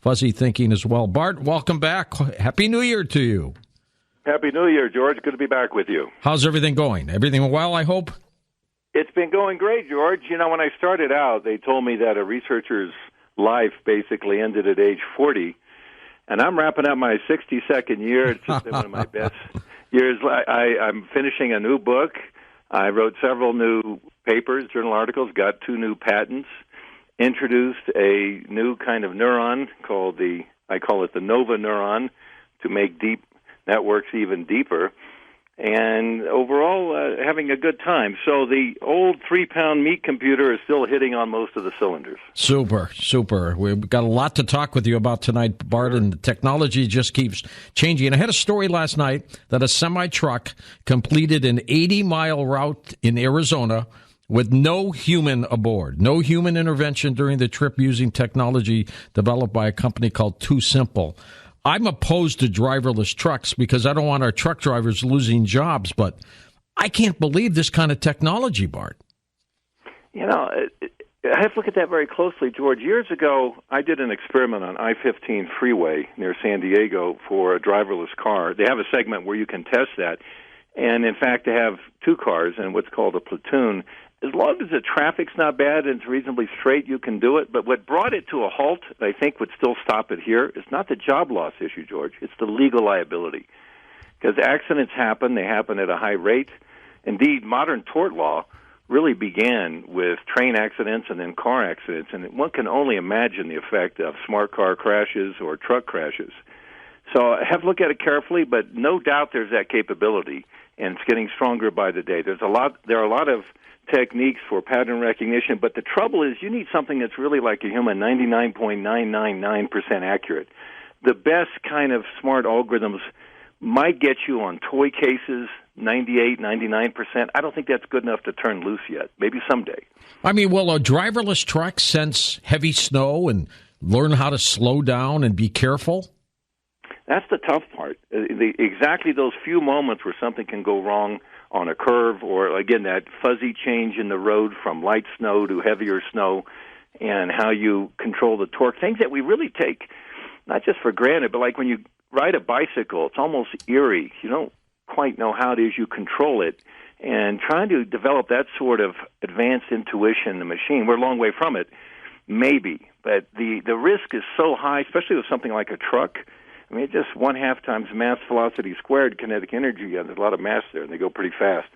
fuzzy thinking as well. Bart, welcome back. Happy New Year to you. Happy New Year, George. Good to be back with you. How's everything going? Everything well, I hope? It's been going great, George. You know, when I started out, they told me that a researcher's life basically ended at age 40, and I'm wrapping up my 62nd year. It's just been one of my best years. I'm finishing a new book. I wrote several new papers, journal articles, got 2 new patents, introduced a new kind of neuron called I call it the Nova neuron, to make deep networks even deeper, and overall having a good time. So the old 3-pound meat computer is still hitting on most of the cylinders. Super. We've got a lot to talk with you about tonight, Bart, and the technology just keeps changing. I had a story last night that a semi-truck completed an 80-mile route in Arizona with no human aboard, no human intervention during the trip using technology developed by a company called Too Simple. I'm opposed to driverless trucks because I don't want our truck drivers losing jobs, but I can't believe this kind of technology, Bart. You know, I have to look at that very closely, George. Years ago, I did an experiment on I-15 freeway near San Diego for a driverless car. They have a segment where you can test that. And, in fact, they have 2 cars in what's called a platoon. As long as the traffic's not bad and it's reasonably straight, you can do it. But what brought it to a halt, I think would still stop it here, is not the job loss issue, George. It's the legal liability. Because accidents happen. They happen at a high rate. Indeed, modern tort law really began with train accidents and then car accidents. And one can only imagine the effect of smart car crashes or truck crashes. So I have to look at it carefully, but no doubt there's that capability, and it's getting stronger by the day. There are a lot of techniques for pattern recognition, but the trouble is you need something that's really like a human, 99.999% accurate. The best kind of smart algorithms might get you on toy cases, 98, 99%. I don't think that's good enough to turn loose yet. Maybe someday. I mean, will a driverless truck sense heavy snow and learn how to slow down and be careful? That's the tough part. Exactly those few moments where something can go wrong on a curve, or, again, that fuzzy change in the road from light snow to heavier snow, and how you control the torque. Things that we really take not just for granted, but like when you ride a bicycle, it's almost eerie. You don't quite know how it is you control it. And trying to develop that sort of advanced intuition in the machine, we're a long way from it, maybe. But the risk is so high, especially with something like a truck. I mean, just 1/2 times mass velocity squared kinetic energy, and there's a lot of mass there, and they go pretty fast.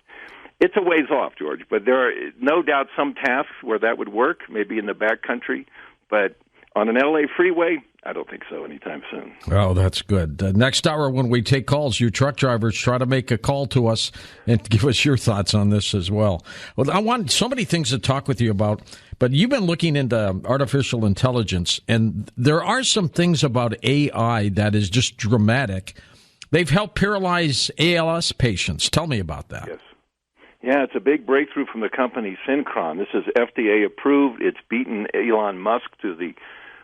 It's a ways off, George, but there are no doubt some tasks where that would work, maybe in the back country, but on an LA freeway, I don't think so anytime soon. Oh, that's good. Next hour when we take calls, you truck drivers, try to make a call to us and give us your thoughts on this as well. Well, I want so many things to talk with you about, but you've been looking into artificial intelligence, and there are some things about AI that is just dramatic. They've helped paralyze ALS patients. Tell me about that. Yes. Yeah, it's a big breakthrough from the company Synchron. This is FDA approved. It's beaten Elon Musk to the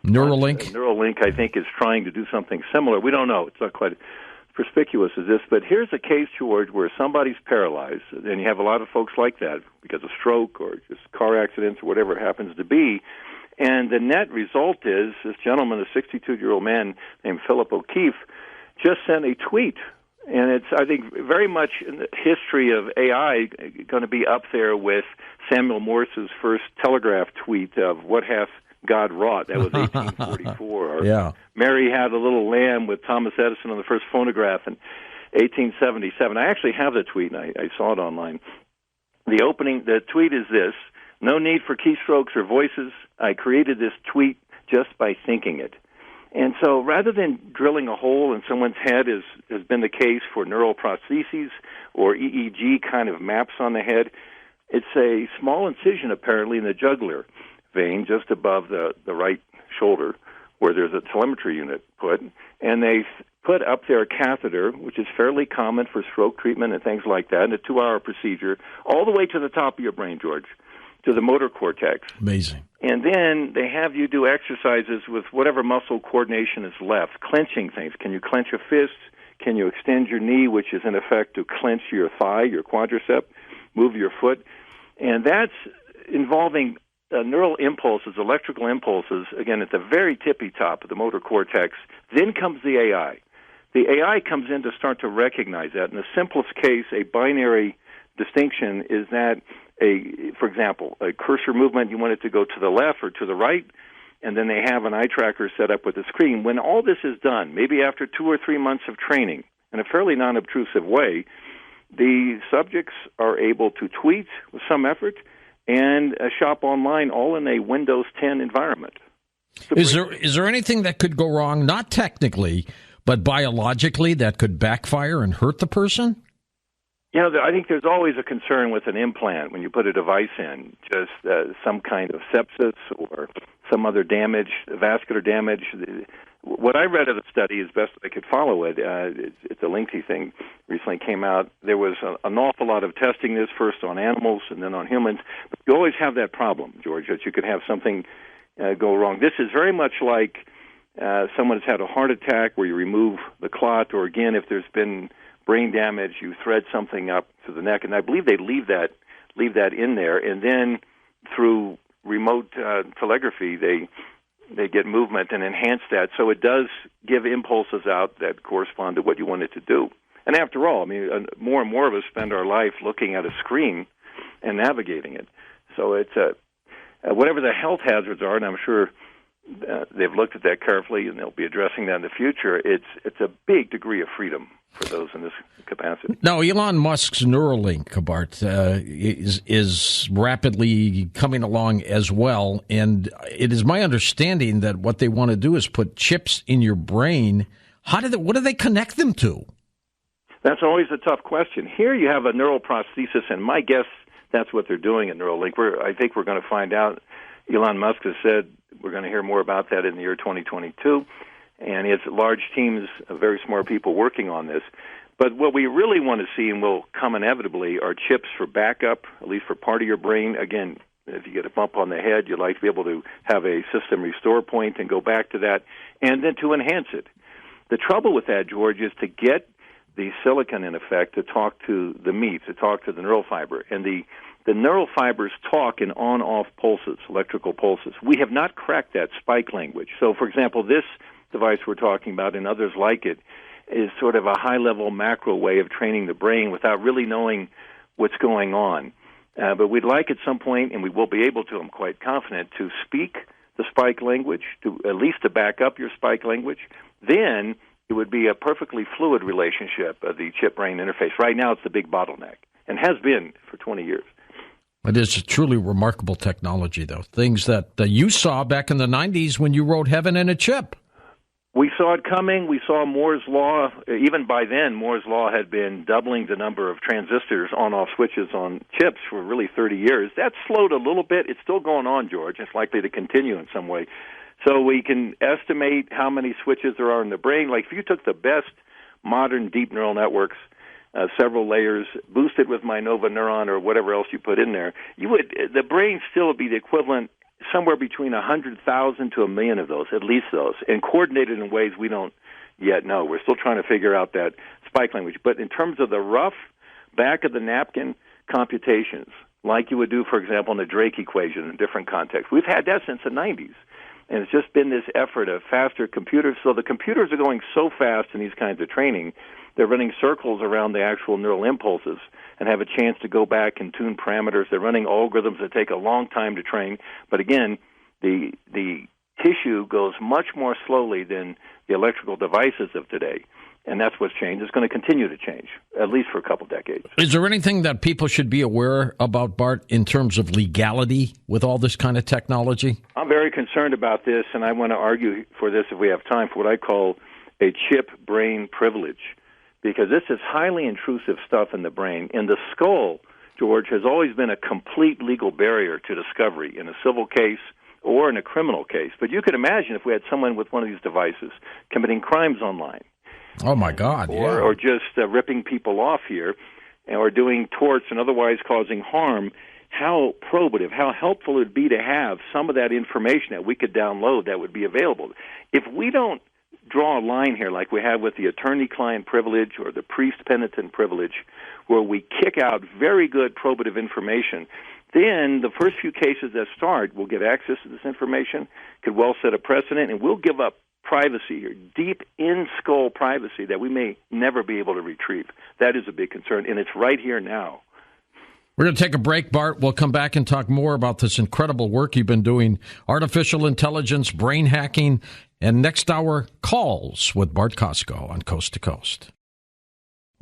Neuralink. Neuralink, I think, is trying to do something similar. We don't know. It's not quite perspicuous as this. But here's a case, George, where somebody's paralyzed, and you have a lot of folks like that because of stroke or just car accidents or whatever it happens to be. And the net result is this gentleman, a 62-year-old man named Philip O'Keefe, just sent a tweet. And it's, I think, very much in the history of AI going to be up there with Samuel Morse's first telegraph tweet of what hath God wrought. That was 1844. Or yeah. Mary Had a Little Lamb with Thomas Edison on the first phonograph in 1877. I actually have the tweet, and I saw it online. The tweet is this: no need for keystrokes or voices. I created this tweet just by thinking it. And so rather than drilling a hole in someone's head, as has been the case for neural prostheses or EEG kind of maps on the head, it's a small incision apparently in the jugular vein just above the right shoulder where there's a telemetry unit put. And they put up there a catheter, which is fairly common for stroke treatment and things like that, in a 2-hour procedure, all the way to the top of your brain, George, to the motor cortex. Amazing. And then they have you do exercises with whatever muscle coordination is left, clenching things. Can you clench a fist? Can you extend your knee, which is in effect to clench your thigh, your quadricep, move your foot? And that's involving neural impulses, electrical impulses, again, at the very tippy top of the motor cortex. Then comes the AI. The AI comes in to start to recognize that. In the simplest case, a binary distinction is that, for example, a cursor movement, you want it to go to the left or to the right, and then they have an eye tracker set up with a screen. When all this is done, maybe after 2 or 3 months of training, in a fairly non-obtrusive way, the subjects are able to tweet with some effort and shop online, all in a Windows 10 environment. Is there anything that could go wrong, not technically, but biologically, that could backfire and hurt the person? I think there's always a concern with an implant when you put a device in, just some kind of sepsis or some other damage, vascular damage. What I read of the study, as best I could follow it, it's a lengthy thing, recently came out. There was an awful lot of testing this, first on animals and then on humans. But you always have that problem, George, that you could have something go wrong. This is very much like someone has had a heart attack where you remove the clot, or again, if there's been brain damage, you thread something up to the neck. And I believe they leave that in there, and then through remote telegraphy, they get movement and enhance that. So it does give impulses out that correspond to what you want it to do. And after all, I mean, more and more of us spend our life looking at a screen and navigating it. So it's whatever the health hazards are, and I'm sure they've looked at that carefully, and they'll be addressing that in the future. It's a big degree of freedom for those in this capacity. Now, Elon Musk's Neuralink, Bart, is rapidly coming along as well, and it is my understanding that what they want to do is put chips in your brain. What do they connect them to? That's always a tough question. Here you have a neural prosthesis, and my guess that's what they're doing at Neuralink. I think we're going to find out. Elon Musk has said we're going to hear more about that in the year 2022. And he has large teams of very smart people working on this. But what we really want to see, and will come inevitably, are chips for backup, at least for part of your brain. Again, if you get a bump on the head, you'd like to be able to have a system restore point and go back to that, and then to enhance it. The trouble with that, George, is to get the silicon, in effect, to talk to the meat, to talk to the neural fiber. And the neural fibers talk in on-off pulses, electrical pulses. We have not cracked that spike language. So, for example, this device we're talking about and others like it is sort of a high-level macro way of training the brain without really knowing what's going on. But we'd like at some point, and we will be able to, I'm quite confident, to speak the spike language, to at least to back up your spike language. Then it would be a perfectly fluid relationship of the chip-brain interface. Right now it's the big bottleneck, and has been for 20 years. It is a truly remarkable technology, though. Things that you saw back in the 90s when you wrote Heaven in a Chip. We saw it coming. We saw Moore's Law. Even by then, Moore's Law had been doubling the number of transistors, on-off switches on chips for really 30 years. That slowed a little bit. It's still going on, George. It's likely to continue in some way. So we can estimate how many switches there are in the brain. Like if you took the best modern deep neural networks, several layers, boosted with MyNova neuron or whatever else you put in there, the brain still would be the equivalent somewhere between 100,000 to 1 million of those, at least those, and coordinated in ways we don't yet know. We're still trying to figure out that spike language. But in terms of the rough back-of-the-napkin computations, like you would do, for example, in the Drake equation in different contexts, we've had that since the 90s. And it's just been this effort of faster computers. So the computers are going so fast in these kinds of training, they're running circles around the actual neural impulses and have a chance to go back and tune parameters. They're running algorithms that take a long time to train. But again, the tissue goes much more slowly than the electrical devices of today. And that's what's changed. It's going to continue to change, at least for a couple decades. Is there anything that people should be aware about, Bart, in terms of legality with all this kind of technology? I'm very concerned about this, and I want to argue for this if we have time, for what I call a chip-brain privilege, because this is highly intrusive stuff in the brain. In the skull, George, has always been a complete legal barrier to discovery in a civil case or in a criminal case. But you could imagine if we had someone with one of these devices committing crimes online. Oh, my God, yeah. Or just ripping people off here, or doing torts and otherwise causing harm, how probative, how helpful it would be to have some of that information that we could download that would be available. If we don't draw a line here like we have with the attorney-client privilege or the priest-penitent privilege, where we kick out very good probative information, then the first few cases that start will get access to this information, could well set a precedent, and we'll give up privacy here, deep in-skull privacy that we may never be able to retrieve. That is a big concern, and it's right here now. We're going to take a break, Bart. We'll come back and talk more about this incredible work you've been doing, artificial intelligence, brain hacking, and next hour, calls with Bart Costco on Coast to Coast.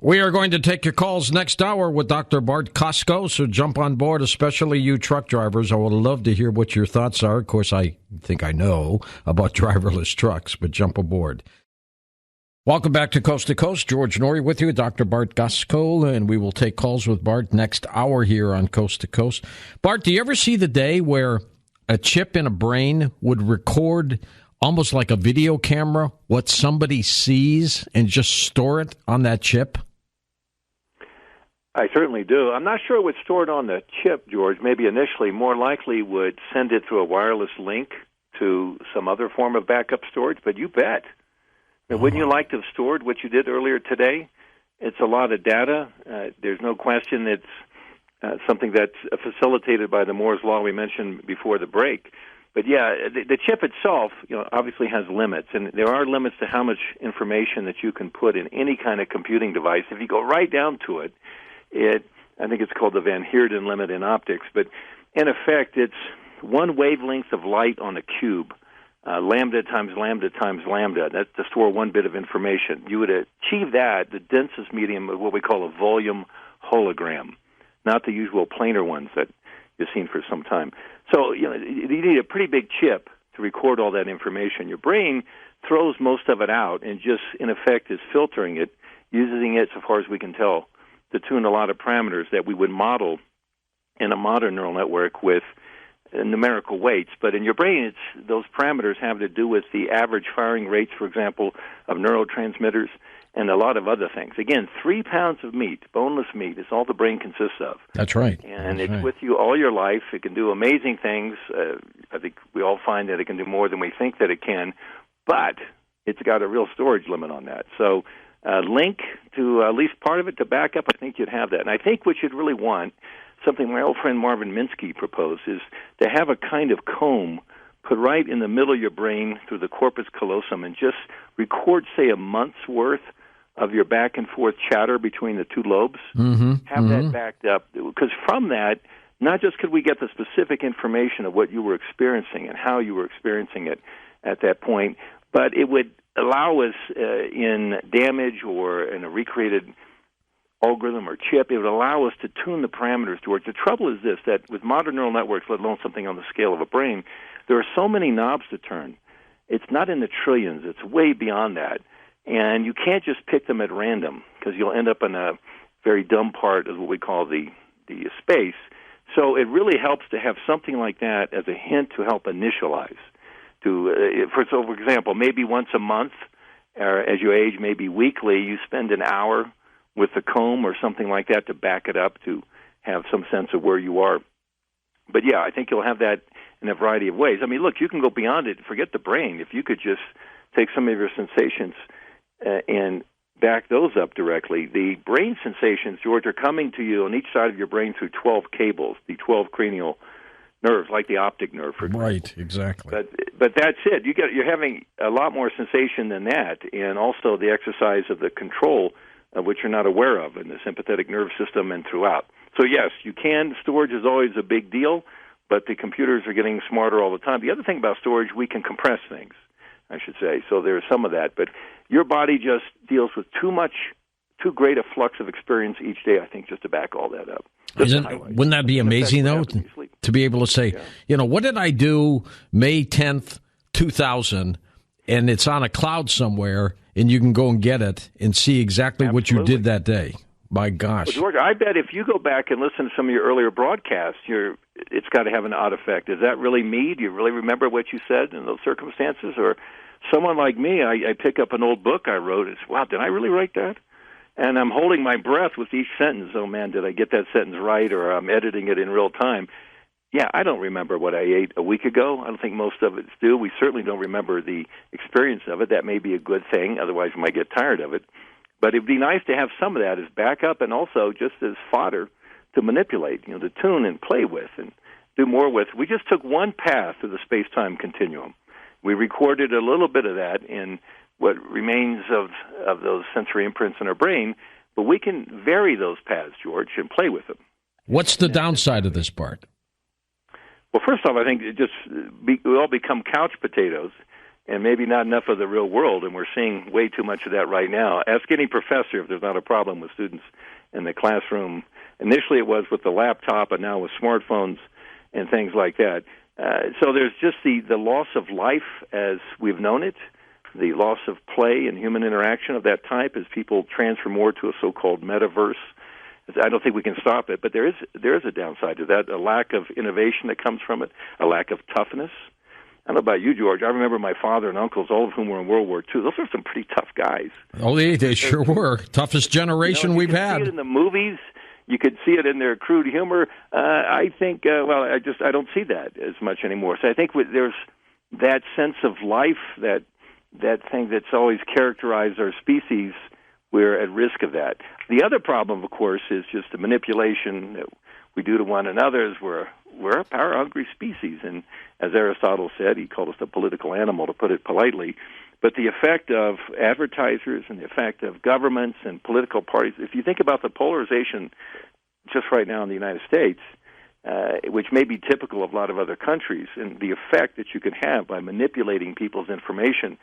We are going to take your calls next hour with Dr. Bart Costco, so jump on board, especially you truck drivers. I would love to hear what your thoughts are. Of course, I think I know about driverless trucks, but jump aboard. Welcome back to Coast. George Norrie with you, Dr. Bart Costco, and we will take calls with Bart next hour here on Coast to Coast. Bart, do you ever see the day where a chip in a brain would record almost like a video camera what somebody sees and just store it on that chip? I certainly do. I'm not sure it would store it on the chip, George. Maybe initially, more likely would send it through a wireless link to some other form of backup storage, but you bet. Now, wouldn't you like to have stored what you did earlier today? It's a lot of data. There's no question it's something that's facilitated by the Moore's Law we mentioned before the break. But yeah, the chip itself, obviously has limits, and there are limits to how much information that you can put in any kind of computing device. If you go right down to it, I think it's called the Van Heerden limit in optics, but in effect, it's one wavelength of light on a cube, lambda times lambda times lambda. That's to store one bit of information. You would achieve that, the densest medium of what we call a volume hologram, not the usual planar ones that you've seen for some time. So, you need a pretty big chip to record all that information. Your brain throws most of it out and just, in effect, is filtering it, using it, so far as we can tell, to tune a lot of parameters that we would model in a modern neural network with numerical weights. But in your brain, those parameters have to do with the average firing rates, for example, of neurotransmitters and a lot of other things. Again, 3 pounds of meat, boneless meat, is all the brain consists of. That's right. And it's with you all your life. It can do amazing things. I think we all find that it can do more than we think that it can, but it's got a real storage limit on that. So link to at least part of it to back up, I think you'd have that. And I think what you'd really want, something my old friend Marvin Minsky proposed, is to have a kind of comb put right in the middle of your brain through the corpus callosum and just record, say, a month's worth of your back and forth chatter between the two lobes. Have that backed up, because from that, not just could we get the specific information of what you were experiencing and how you were experiencing it at that point, but it would allow us in damage or in a recreated algorithm or chip, it would allow us to tune the parameters towards. The trouble is this, that with modern neural networks, let alone something on the scale of a brain, there are so many knobs to turn. It's not in the trillions. It's way beyond that. And you can't just pick them at random, because you'll end up in a very dumb part of what we call the space. So it really helps to have something like that as a hint to help initialize. For example, maybe once a month, or as you age, maybe weekly, you spend an hour with the comb or something like that to back it up, to have some sense of where you are. But yeah, I think you'll have that in a variety of ways. I mean, look, you can go beyond it. Forget the brain. If you could just take some of your sensations and back those up directly. The brain sensations, George, are coming to you on each side of your brain through 12 cables, the 12 cranial nerves, like the optic nerve, for example. Right, exactly. But that's it. You're having a lot more sensation than that, and also the exercise of the control, of which you're not aware of in the sympathetic nerve system and throughout. So yes, you can. Storage is always a big deal, but the computers are getting smarter all the time. The other thing about storage, we can compress things, I should say. So there's some of that. But your body just deals with too great a flux of experience each day, I think, just to back all that up. Wouldn't that be amazing, though, to be able to say, what did I do May 10th, 2000, and it's on a cloud somewhere, and you can go and get it and see exactly what you did that day. My gosh. Well, George, I bet if you go back and listen to some of your earlier broadcasts, it's got to have an odd effect. Is that really me? Do you really remember what you said in those circumstances? Or someone like me, I pick up an old book I wrote, and say, wow, did I really write that? And I'm holding my breath with each sentence. Oh, man, did I get that sentence right? Or I'm editing it in real time. Yeah, I don't remember what I ate a week ago. I don't think most of us do. We certainly don't remember the experience of it. That may be a good thing. Otherwise, we might get tired of it. But it'd be nice to have some of that as backup and also just as fodder to manipulate, to tune and play with and do more with. We just took one path through the space-time continuum. We recorded a little bit of that in what remains of those sensory imprints in our brain, but we can vary those paths, George, and play with them. What's the downside of this part? Well, first off, I think we all become couch potatoes and maybe not enough of the real world, and we're seeing way too much of that right now. Ask any professor if there's not a problem with students in the classroom. Initially it was with the laptop, and now with smartphones and things like that. So there's just the loss of life as we've known it, the loss of play and human interaction of that type as people transfer more to a so-called metaverse. I don't think we can stop it, but there is a downside to that, a lack of innovation that comes from it, a lack of toughness. I don't know about you, George. I remember my father and uncles, all of whom were in World War II. Those were some pretty tough guys. Oh, they sure were. Toughest generation we've had. You could see it in the movies. You could see it in their crude humor. I think, I don't see that as much anymore. So I think there's that sense of life, that thing that's always characterized our species. We're at risk of that. The other problem, of course, is just the manipulation that we do to one another. We're a power-hungry species, and as Aristotle said, he called us a political animal, to put it politely. But the effect of advertisers and the effect of governments and political parties, if you think about the polarization just right now in the United States, which may be typical of a lot of other countries, and the effect that you can have by manipulating people's information,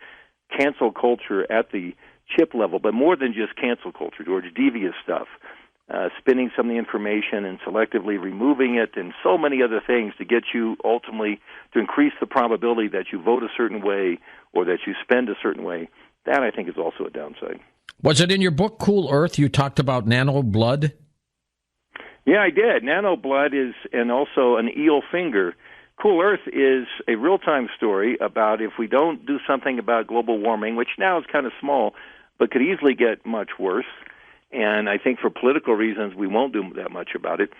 cancel culture at the chip level, but more than just cancel culture, George, devious stuff, spinning some of the information and selectively removing it, and so many other things to get you ultimately to increase the probability that you vote a certain way or that you spend a certain way. That, I think, is also a downside. Was it in your book, Cool Earth, you talked about nano blood? Yeah, I did. Nano blood is, and also an eel finger. Cool Earth is a real-time story about if we don't do something about global warming, which now is kind of small, but could easily get much worse, and I think for political reasons we won't do that much about it,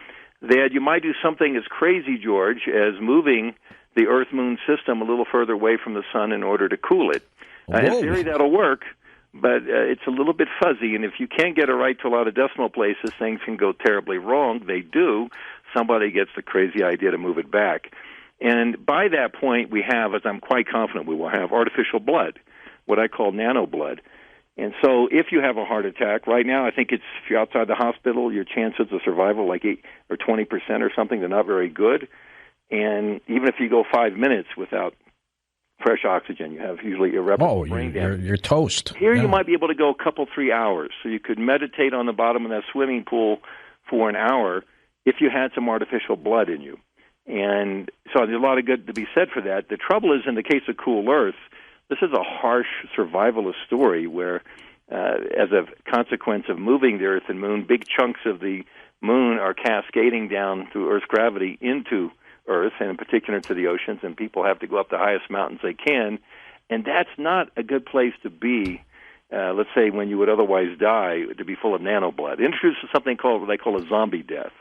that you might do something as crazy, George, as moving the Earth-Moon system a little further away from the sun in order to cool it. In theory, that'll work, but it's a little bit fuzzy, and if you can't get it right to a lot of decimal places, things can go terribly wrong. They do. Somebody gets the crazy idea to move it back. And by that point, we have, as I'm quite confident we will have, artificial blood, what I call nano blood. And so if you have a heart attack, right now I think if you're outside the hospital, your chances of survival like 8 or 20% or something, they're not very good. And even if you go 5 minutes without fresh oxygen, you have usually irreparable brain damage. You're toast. Here you might be able to go a couple, 3 hours. So you could meditate on the bottom of that swimming pool for an hour if you had some artificial blood in you. And so there's a lot of good to be said for that. The trouble is, in the case of Cool Earth, this is a harsh survivalist story where, as a consequence of moving the Earth and Moon, big chunks of the Moon are cascading down through Earth's gravity into Earth, and in particular to the oceans, and people have to go up the highest mountains they can. And that's not a good place to be, let's say, when you would otherwise die, to be full of nanoblood. It introduces something called what they call a zombie death.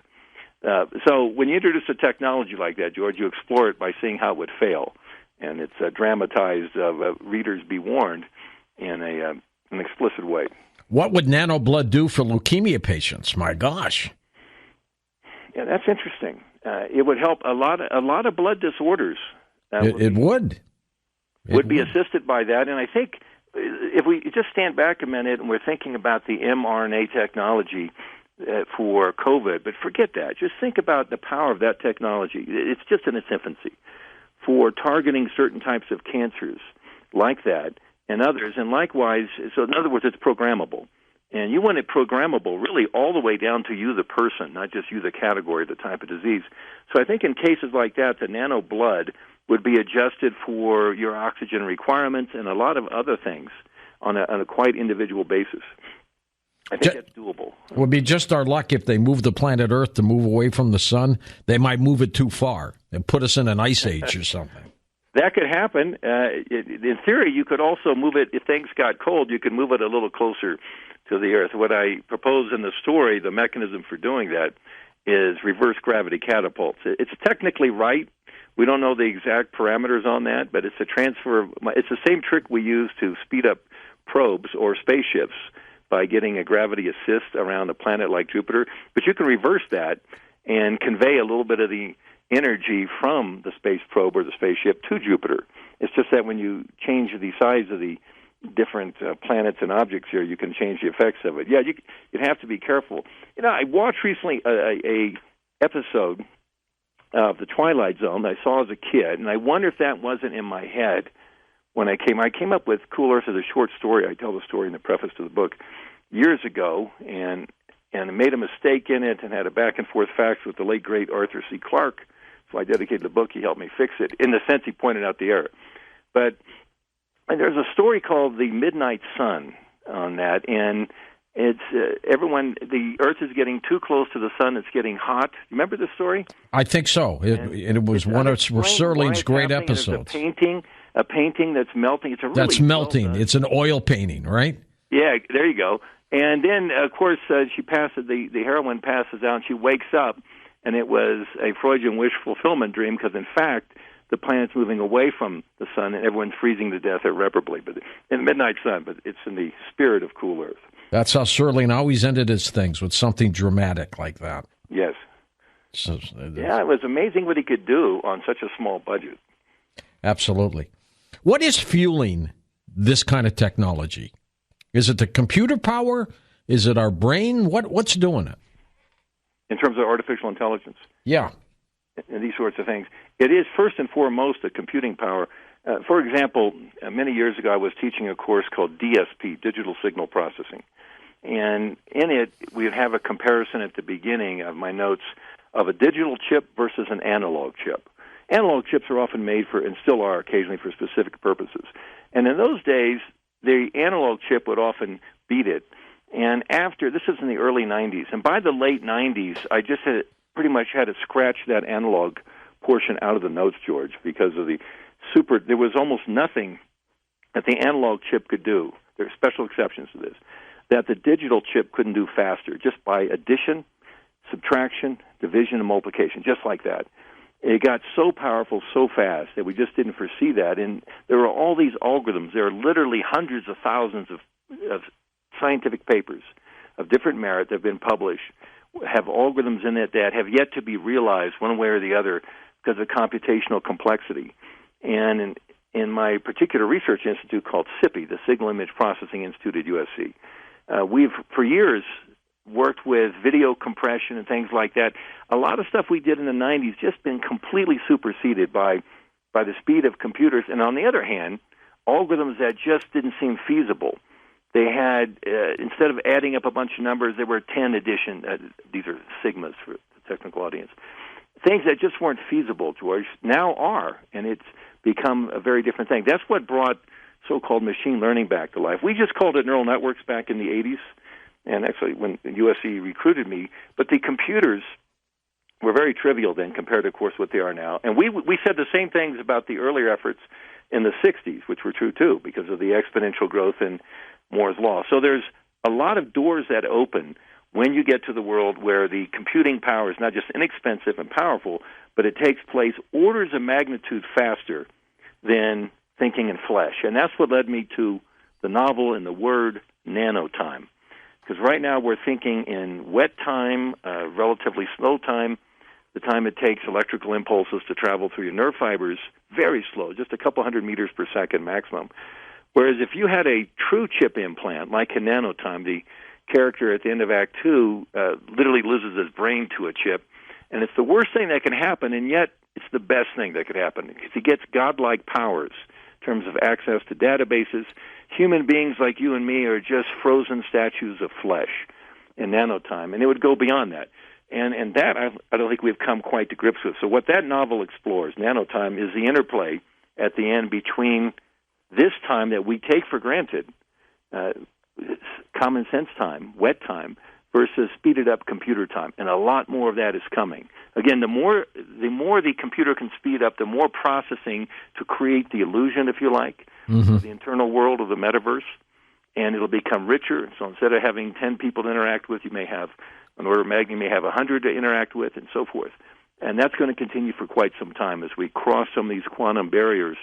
So when you introduce a technology like that, George, you explore it by seeing how it would fail. And it's dramatized, readers be warned, in an explicit way. What would nano blood do for leukemia patients? My gosh. Yeah, that's interesting. It would help a lot of blood disorders. It would. Would be assisted by that. And I think if we just stand back a minute and we're thinking about the mRNA technology for COVID, but forget that. Just think about the power of that technology. It's just in its infancy for targeting certain types of cancers like that and others. And likewise, so in other words, it's programmable. And you want it programmable really all the way down to you, the person, not just you, the category, the type of disease. So I think in cases like that, the nano blood would be adjusted for your oxygen requirements and a lot of other things on a quite individual basis. I think that's doable. It would be just our luck if they move the planet Earth to move away from the sun. They might move it too far and put us in an ice age or something. That could happen. In theory, you could also move it, if things got cold, you could move it a little closer to the Earth. What I propose in the story, the mechanism for doing that, is reverse gravity catapults. It's technically right. We don't know the exact parameters on that, but it's a transfer. It's the same trick we use to speed up probes or spaceships. by getting a gravity assist around a planet like Jupiter, but you can reverse that and convey a little bit of the energy from the space probe or the spaceship to Jupiter. It's just that when you change the size of the different planets and objects here, you can change the effects of it. Yeah, you'd have to be careful. I watched recently a episode of The Twilight Zone that I saw as a kid, and I wonder if that wasn't in my head when I came up with Cool Earth as a short story. I tell the story in the preface to the book years ago, and made a mistake in it and had a back-and-forth fax with the late, great Arthur C. Clarke. So I dedicated the book. He helped me fix it. In the sense, he pointed out the error. But there's a story called The Midnight Sun on that, and it's the Earth is getting too close to the sun. It's getting hot. Remember the story? I think so. It was one of Serling's great episodes. A painting that's melting. It's a really melting. It's an oil painting, right? Yeah, there you go. And then, of course, she passes. The heroine passes out, and she wakes up, and it was a Freudian wish fulfillment dream because, in fact, the planet's moving away from the sun, and everyone's freezing to death irreparably. But in Midnight Sun, but it's in the spirit of Cool Earth. That's how Serling always ended his things, with something dramatic like that. Yes. So, it was amazing what he could do on such a small budget. Absolutely. What is fueling this kind of technology? Is it the computer power? Is it our brain? What's doing it? In terms of artificial intelligence? Yeah. And these sorts of things. It is first and foremost the computing power. For example, many years ago I was teaching a course called DSP, Digital Signal Processing. And in it, we have a comparison at the beginning of my notes of a digital chip versus an analog chip. Analog chips are often made for, and still are occasionally, for specific purposes. And in those days, the analog chip would often beat it. And this was in the early 90s. And by the late 90s, I just pretty much had to scratch that analog portion out of the notes, George, because of there was almost nothing that the analog chip could do. There are special exceptions to this, that the digital chip couldn't do faster, just by addition, subtraction, division, and multiplication, just like that. It got so powerful so fast that we just didn't foresee that. And there are all these algorithms. There are literally hundreds of thousands of scientific papers of different merit that have been published, have algorithms in it that have yet to be realized one way or the other because of computational complexity. And in my particular research institute called SIPI, the Signal Image Processing Institute at USC, we've, for years, worked with video compression and things like that. A lot of stuff we did in the 90s just been completely superseded by the speed of computers. And on the other hand, algorithms that just didn't seem feasible. They had, instead of adding up a bunch of numbers, there were 10 addition. These are sigmas for the technical audience. Things that just weren't feasible, George, now are, and it's become a very different thing. That's what brought so-called machine learning back to life. We just called it neural networks back in the 80s. And actually, when USC recruited me, but the computers were very trivial then compared to, of course, what they are now. And we said the same things about the earlier efforts in the 60s, which were true, too, because of the exponential growth in Moore's Law. So there's a lot of doors that open when you get to the world where the computing power is not just inexpensive and powerful, but it takes place orders of magnitude faster than thinking in flesh. And that's what led me to the novel and the word nanotime. Because right now we're thinking in wet time, relatively slow time, the time it takes electrical impulses to travel through your nerve fibers, very slow, just a couple hundred meters per second maximum. Whereas if you had a true chip implant, like in nanotime, the character at the end of Act 2 literally loses his brain to a chip, and it's the worst thing that can happen, and yet it's the best thing that could happen, because he gets godlike powers in terms of access to databases. Human beings like you and me are just frozen statues of flesh in nanotime, and it would go beyond that. And that I don't think we've come quite to grips with. So what that novel explores, nanotime, is the interplay at the end between this time that we take for granted, common sense time, wet time, versus speeded up computer time, and a lot more of that is coming. Again, the more the computer can speed up, the more processing to create the illusion, if you like, of the internal world of the metaverse, and it'll become richer. So instead of having 10 people to interact with, you may have an order of magnitude, you may have 100 to interact with, and so forth. And that's going to continue for quite some time as we cross some of these quantum barriers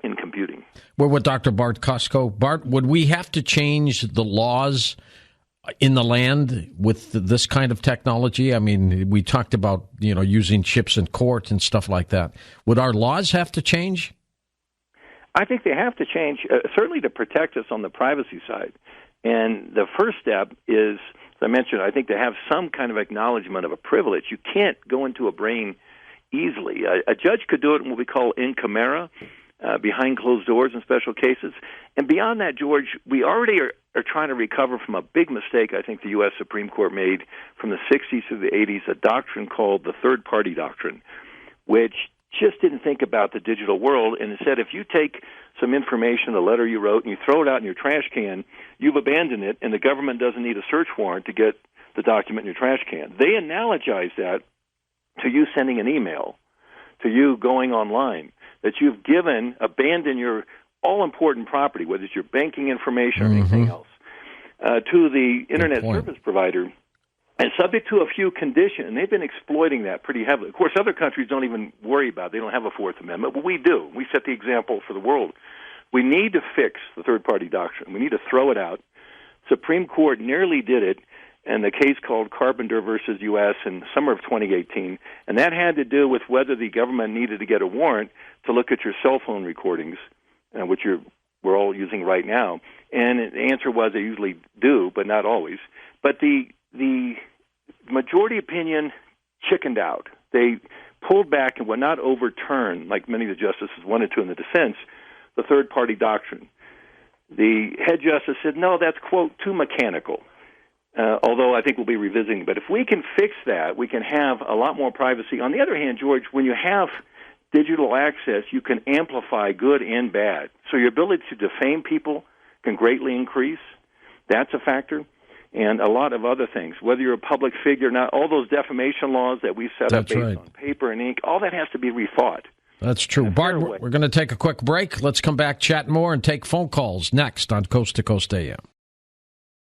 in computing. We're with Dr. Bart Costco. Bart, would we have to change the laws in the land with this kind of technology? I mean, we talked about, using chips in court and stuff like that. Would our laws have to change? I think they have to change, certainly to protect us on the privacy side. And the first step is, as I mentioned, I think to have some kind of acknowledgement of a privilege. You can't go into a brain easily. A judge could do it in what we call in camera, behind closed doors in special cases. And beyond that, George, we already are trying to recover from a big mistake I think the U.S. Supreme Court made from the 60s to the 80s, a doctrine called the third-party doctrine, which just didn't think about the digital world, and it said if you take some information, a letter you wrote, and you throw it out in your trash can, you've abandoned it, and the government doesn't need a search warrant to get the document in your trash can. They analogize that to you sending an email, to you going online, that you've abandoned your all-important property, whether it's your banking information or anything else, to the Internet service provider, and subject to a few conditions. And they've been exploiting that pretty heavily. Of course, other countries don't even worry about it. They don't have a Fourth Amendment, but we do. We set the example for the world. We need to fix the third-party doctrine. We need to throw it out. Supreme Court nearly did it in the case called Carpenter versus U.S. in the summer of 2018, and that had to do with whether the government needed to get a warrant to look at your cell phone recordings, which we're all using right now. And the answer was they usually do, but not always. But the majority opinion chickened out. They pulled back and would not overturn, like many of the justices wanted to in the dissents, the third-party doctrine. The head justice said, no, that's, quote, too mechanical, although I think we'll be revisiting. But if we can fix that, we can have a lot more privacy. On the other hand, George, when you have digital access, you can amplify good and bad. So your ability to defame people can greatly increase. That's a factor. And a lot of other things, whether you're a public figure or not, all those defamation laws that we set up based on paper and ink, all that has to be rethought. That's true. Bart, we're going to take a quick break. Let's come back, chat more, and take phone calls next on Coast to Coast AM.